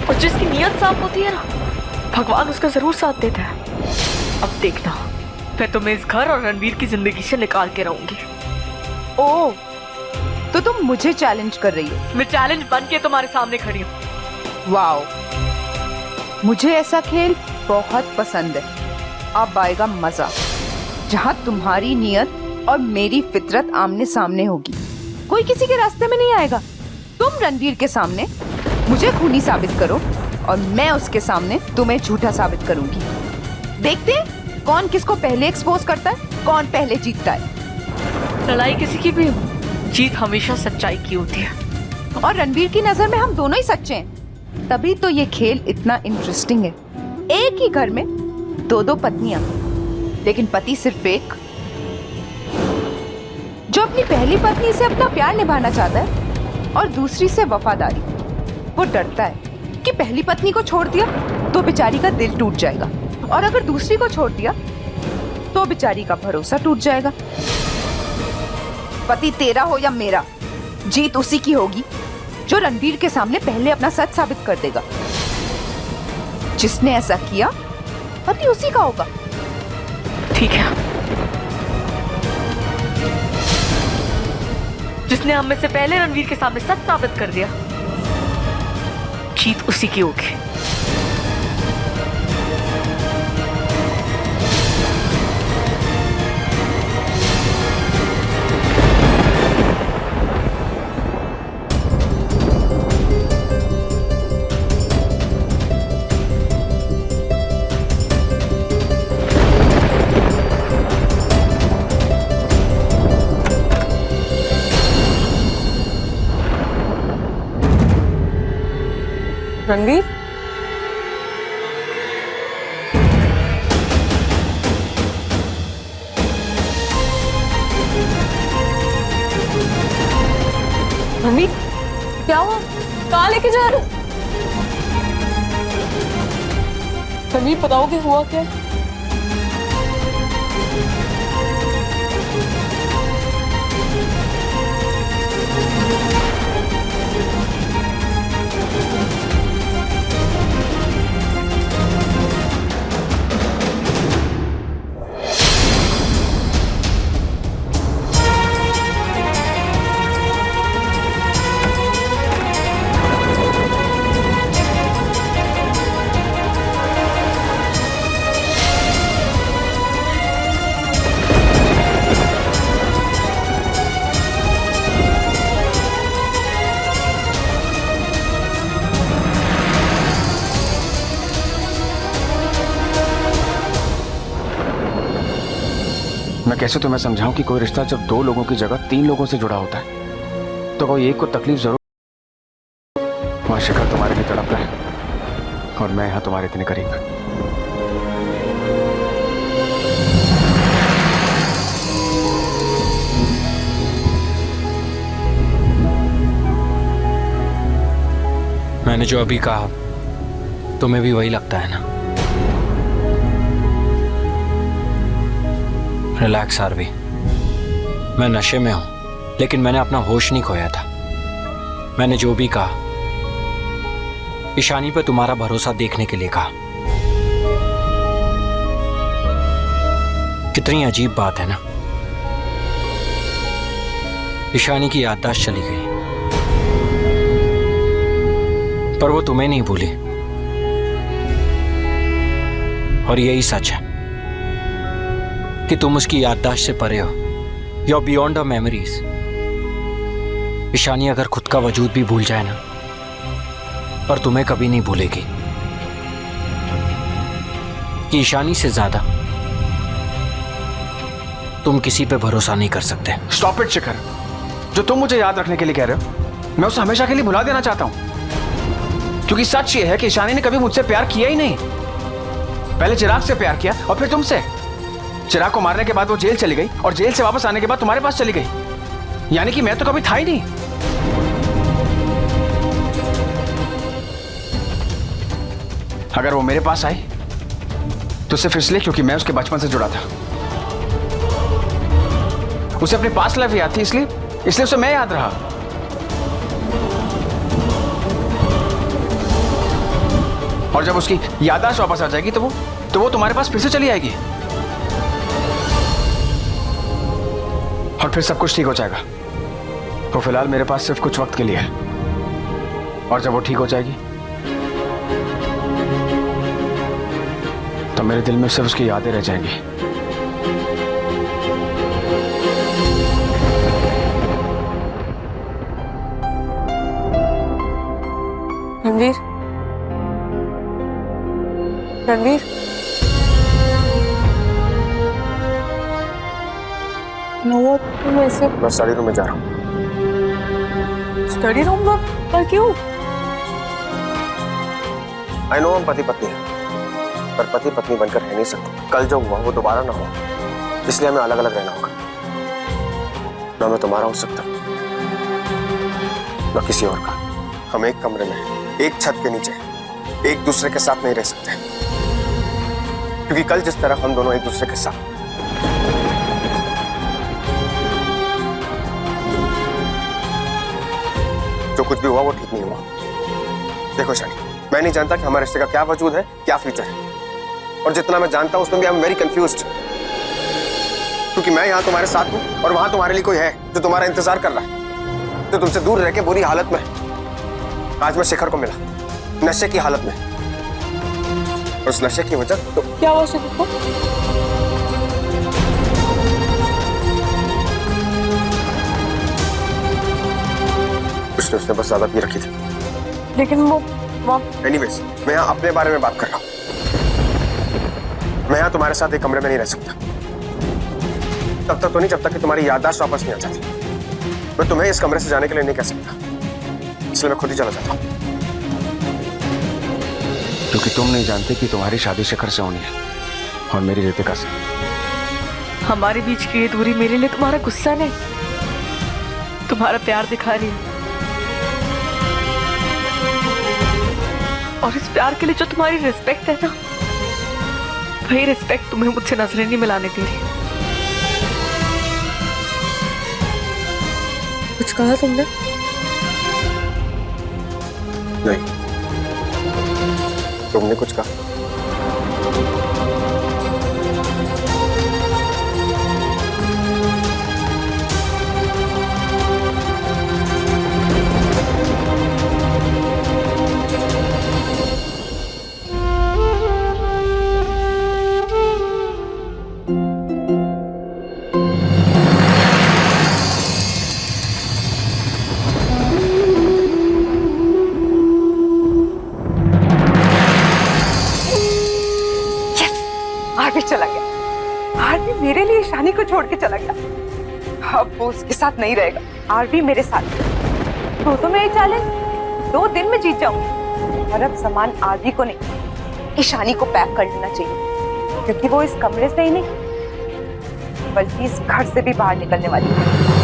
और जिसकी नीयत साफ होती है ना, भगवान उसका जरूर साथ देता है। अब देखना, मैं तुम्हें इस घर और रणवीर की जिंदगी से निकाल के रहूंगी। ओह, तो तुम मुझे चैलेंज कर रही हो? मैं चैलेंज बन के तुम्हारे सामने खड़ी हूँ। वाओ, मुझे ऐसा खेल बहुत पसंद है। अब आएगा मजा, जहाँ तुम्हारी नियत और मेरी फितरत आमने सामने होगी। कोई किसी के रास्ते में नहीं आएगा। तुम रणवीर के सामने मुझे खूनी साबित करो और मैं उसके सामने तुम्हें झूठा साबित करूंगी। देखते हैं कौन किसको पहले एक्सपोज करता है, कौन पहले जीतता है। लड़ाई किसी की भी हो, जीत हमेशा सच्चाई की होती है। और रणवीर की नजर में हम दोनों ही सच्चे हैं, तभी तो ये खेल इतना इंटरेस्टिंग है। एक ही घर में दो दो पत्नियां, लेकिन पति सिर्फ एक। जो अपनी पहली पत्नी से अपना प्यार निभाना चाहता है और दूसरी से वफादारी, वो डरता है कि पहली पत्नी को छोड़ दिया तो बेचारी का दिल टूट जाएगा, और अगर दूसरी को छोड़ दिया तो बेचारी का भरोसा टूट जाएगा। पति तेरा हो या मेरा, जीत उसी की होगी जो रणवीर के सामने पहले अपना सच साबित कर देगा। जिसने ऐसा किया पति उसी का होगा। ठीक है, जिसने हम में से पहले रणवीर के सामने सच साबित कर दिया, जीत उसी की होगी। रणवीर, रणवीर क्या हुआ? कहाँ लेके जा रहे हो? रणवीर बताओगे हुआ क्या? मैं कैसे तुम्हें समझाऊं कि कोई रिश्ता जब दो लोगों की जगह तीन लोगों से जुड़ा होता है तो कोई एक को तकलीफ जरूर। वहां शिखर तुम्हारे लिए तड़प रहा है और मैं यहां तुम्हारे इतने करीब। मैंने जो अभी कहा तुम्हें भी वही लगता है ना? रिलैक्स आरवी, मैं नशे में हूं लेकिन मैंने अपना होश नहीं खोया था। मैंने जो भी कहा ईशानी पे तुम्हारा भरोसा देखने के लिए कहा। कितनी अजीब बात है ना, ईशानी की याददाश्त चली गई पर वो तुम्हें नहीं भूली। और यही सच है कि तुम उसकी याददाश्त से परे हो। You are beyond her memories. Ishani अगर खुद का वजूद भी भूल जाए ना, पर तुम्हें कभी नहीं भूलेगी। कि ईशानी से ज्यादा तुम किसी पे भरोसा नहीं कर सकते। स्टॉप इट शिखर, जो तुम मुझे याद रखने के लिए कह रहे हो मैं उसे हमेशा के लिए भुला देना चाहता हूं। क्योंकि सच ये है कि ईशानी ने कभी मुझसे प्यार किया ही नहीं। पहले चिराग से प्यार किया और फिर तुमसे। चिराग को मारने के बाद वो जेल चली गई और जेल से वापस आने के बाद तुम्हारे पास चली गई। यानी कि मैं तो कभी था ही नहीं। अगर वो मेरे पास आई तो सिर्फ इसलिए क्योंकि मैं उसके बचपन से जुड़ा था। उसे अपने पास लाइफ याद थी इसलिए, इसलिए उसे मैं याद रहा। और जब उसकी याददाश्त वापस आ जाएगी तो वो तुम्हारे पास फिर से चली आएगी और फिर सब कुछ ठीक हो जाएगा। तो फिलहाल मेरे पास सिर्फ कुछ वक्त के लिए है, और जब वो ठीक हो जाएगी तो मेरे दिल में सिर्फ उसकी यादें रह जाएंगी। रणवीर, रणवीर, तुम ऐसे। मैं स्टडी रूम में जा रहा हूँ। स्टडी रूम में? पर क्यों? आई नो हम पति पत्नी हैं, पर पति पत्नी बनकर रह नहीं सकते। कल जो हुआ वो दोबारा ना हो, इसलिए हमें अलग अलग रहना होगा। ना मैं तुम्हारा हो सकता, ना किसी और का। हम एक कमरे में, एक छत के नीचे, एक दूसरे के साथ नहीं रह सकते, क्योंकि कल जिस तरह हम दोनों एक दूसरे के साथ। जो कुछ भी हुआ वो ठीक नहीं हुआ। देखो शानी, मैं नहीं जानता कि हमारे रिश्ते का क्या वजूद है, क्या फ्यूचर है, और जितना मैं जानता हूं उसमें भी आई एम वेरी कंफ्यूज्ड, क्योंकि मैं यहाँ तुम्हारे साथ हूँ और वहां तुम्हारे लिए कोई है जो तुम्हारा इंतजार कर रहा है, जो तुमसे दूर रह के बुरी हालत में। आज मैं शिखर को मिला नशे की हालत में, और उस नशे की वजह तो क्या हुआ शिखर को? उसने बस ज्यादा पी रखी थी। लेकिन वो एनीवेज, मैं यहाँ अपने बारे में बात कर रहा हूँ। मैं यहाँ तुम्हारे साथ एक कमरे में नहीं रह सकता, तब तक तो नहीं जब तक कि तुम्हारी याददाश्त वापस नहीं आ जाती। मैं तुम्हें इस कमरे से जाने के लिए नहीं कह सकता, इसलिए मैं खुद ही चला जाता हूँ। क्योंकि तुम नहीं जानते कि तुम्हारी शादी शिखर से होनी है और मेरी रितिका से। हमारे बीच की ये दूरी मेरे लिए तुम्हारा गुस्सा नहीं, तुम्हारा प्यार दिखा रही है, और इस प्यार के लिए जो तुम्हारी रिस्पेक्ट है ना, वही रिस्पेक्ट तुम्हें मुझसे नजरें नहीं मिलाने दे रही। कुछ कहा तुमने? नहीं, तुमने कुछ कहा? आरवी चला गया। आरवी मेरे लिए शानी को छोड़ के चला गया। अब वो उसके साथ नहीं रहेगा, आरवी मेरे साथ। तो मैं ये चैलेंज 2 दिन में जीत जाऊंगी, और अब सामान आरवी को नहीं, ईशानी को पैक कर लेना चाहिए, क्योंकि वो इस कमरे से ही नहीं बल्कि इस घर से भी बाहर निकलने वाली है।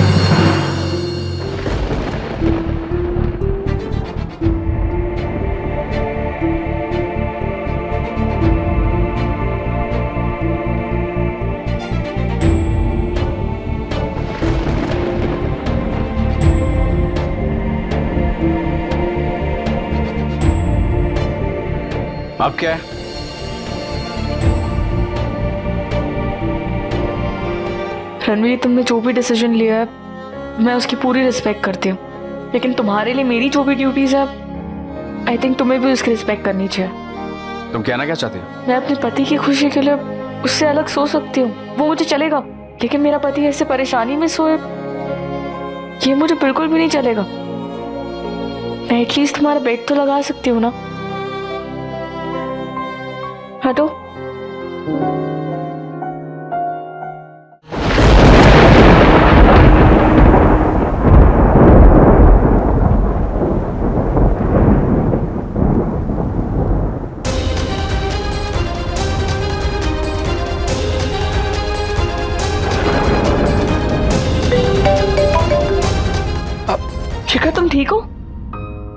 अब क्या है? रणवीर, तुमने जो भी डिसीजन लिया है मैं उसकी पूरी रिस्पेक्ट करती हूँ, लेकिन तुम्हारे लिए मेरी जो भी ड्यूटीज है, आई थिंक तुम्हें भी उसकी रिस्पेक्ट करनी चाहिए। तुम कहना क्या चाहते हो? मैं अपने पति की खुशी के लिए उससे अलग सो सकती हूँ, वो मुझे चलेगा, लेकिन मेरा पति ऐसे परेशानी में सोए, ये मुझे बिल्कुल भी नहीं चलेगा। मैं एटलीस्ट तुम्हारा बेड तो लगा सकती हूँ ना। हटो। शिखर, तुम ठीक हो?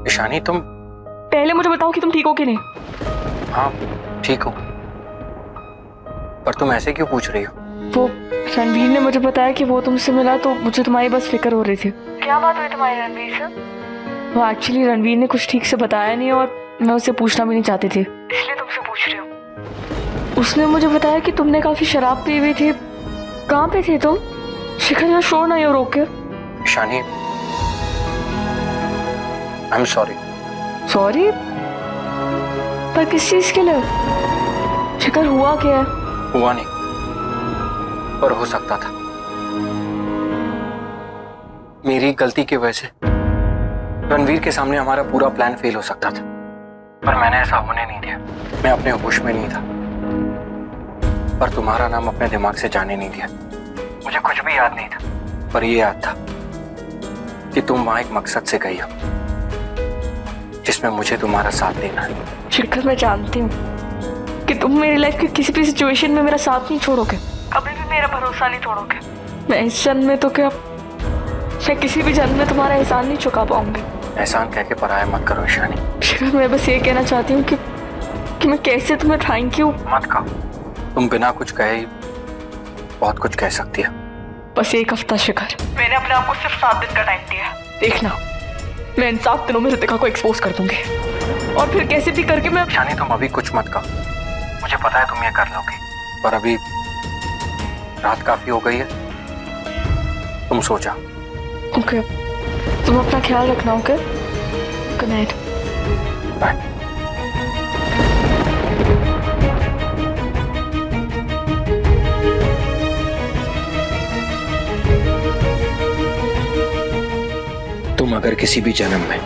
ईशानी, तुम पहले मुझे बताओ कि तुम ठीक हो कि नहीं। हाँ, ठीक हो, पर तुम ऐसे क्यों पूछ रही हो? वो रणवीर ने मुझे बताया कि वो तुमसे मिला तो मुझे तुम्हारी बस फिक्र हो रही थी। क्या बात हुई तुम्हारी रणवीर से? वो एक्चुअली रणवीर ने कुछ ठीक से बताया नहीं और मैं उससे पूछना भी नहीं चाहती थी, इसलिए तुमसे पूछ रही हूँ। उसने मुझे बताया कि तुमने काफी शराब पी हुई थी। कहाँ पे थे तुम? शिखर यहाँ शोर नहीं हो रोके। Ishani, I am sorry. Sorry? पर किस चीज के लिए? शिखर हुआ क्या है? हुआ नहीं, पर हो सकता था। मेरी गलती की वजह से रणवीर के सामने हमारा पूरा प्लान फेल हो सकता था, पर मैंने ऐसा होने नहीं दिया। मैं अपने होश में नहीं था, पर तुम्हारा नाम अपने दिमाग से जाने नहीं दिया। मुझे कुछ भी याद नहीं था, पर ये याद था कि तुम वहां एक मकसद से गई हो जिसमें मुझे तुम्हारा साथ देना है। शिखर, मैं जानती हूँ कि तुम मेरी लाइफ के किसी भी सिचुएशन में मेरा साथ नहीं छोड़ोगे, कभी भी मेरा भरोसा नहीं तोड़ोगे। मैं इस जन्म में तो क्या, मैं किसी भी जन्म में तुम्हारा एहसान नहीं चुका पाऊंगी। एहसान कह के पराया मत करो ईशानी। शिखर, मैं बस ये कहना चाहती हूँ कि मैं कैसे तुम्हें थैंक यू मत कहो। तुम बिना कुछ कहे ही बहुत कुछ कह सकती है। बस एक हफ्ता शिखर, मैंने अपने आप को सिर्फ 7 दिन का टाइम दिया। देखना, मैं इन 7 दिनों में ऋतिका को एक्सपोज कर दूंगी और फिर कैसे भी करके मैं। ईशानी, तुम अभी कुछ मत कहो, मुझे पता है तुम ये कर लोगे, पर अभी रात काफी हो गई है, तुम सो जाओ। ओके, तुम अपना ख्याल रखना। Okay, good night. बाय। तुम अगर किसी भी जन्म में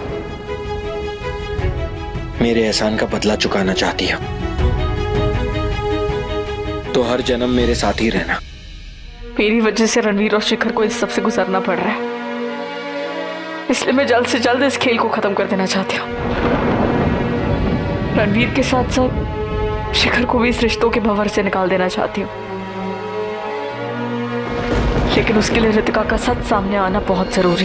मेरे एहसान का बदला चुकाना चाहती हो तो हर जन्म मेरे साथ ही रहना। मेरी वजह से रणवीर और शिखर को इस सब से गुजरना पड़ रहा है, इसलिए मैं जल्द से जल्द इस खेल को खत्म कर देना चाहती हूँ। रणवीर के साथ साथ शिखर को भी इस रिश्तों के भंवर से निकाल देना चाहती हूँ, लेकिन उसके लिए ऋतिका का सच सामने आना बहुत जरूरी है।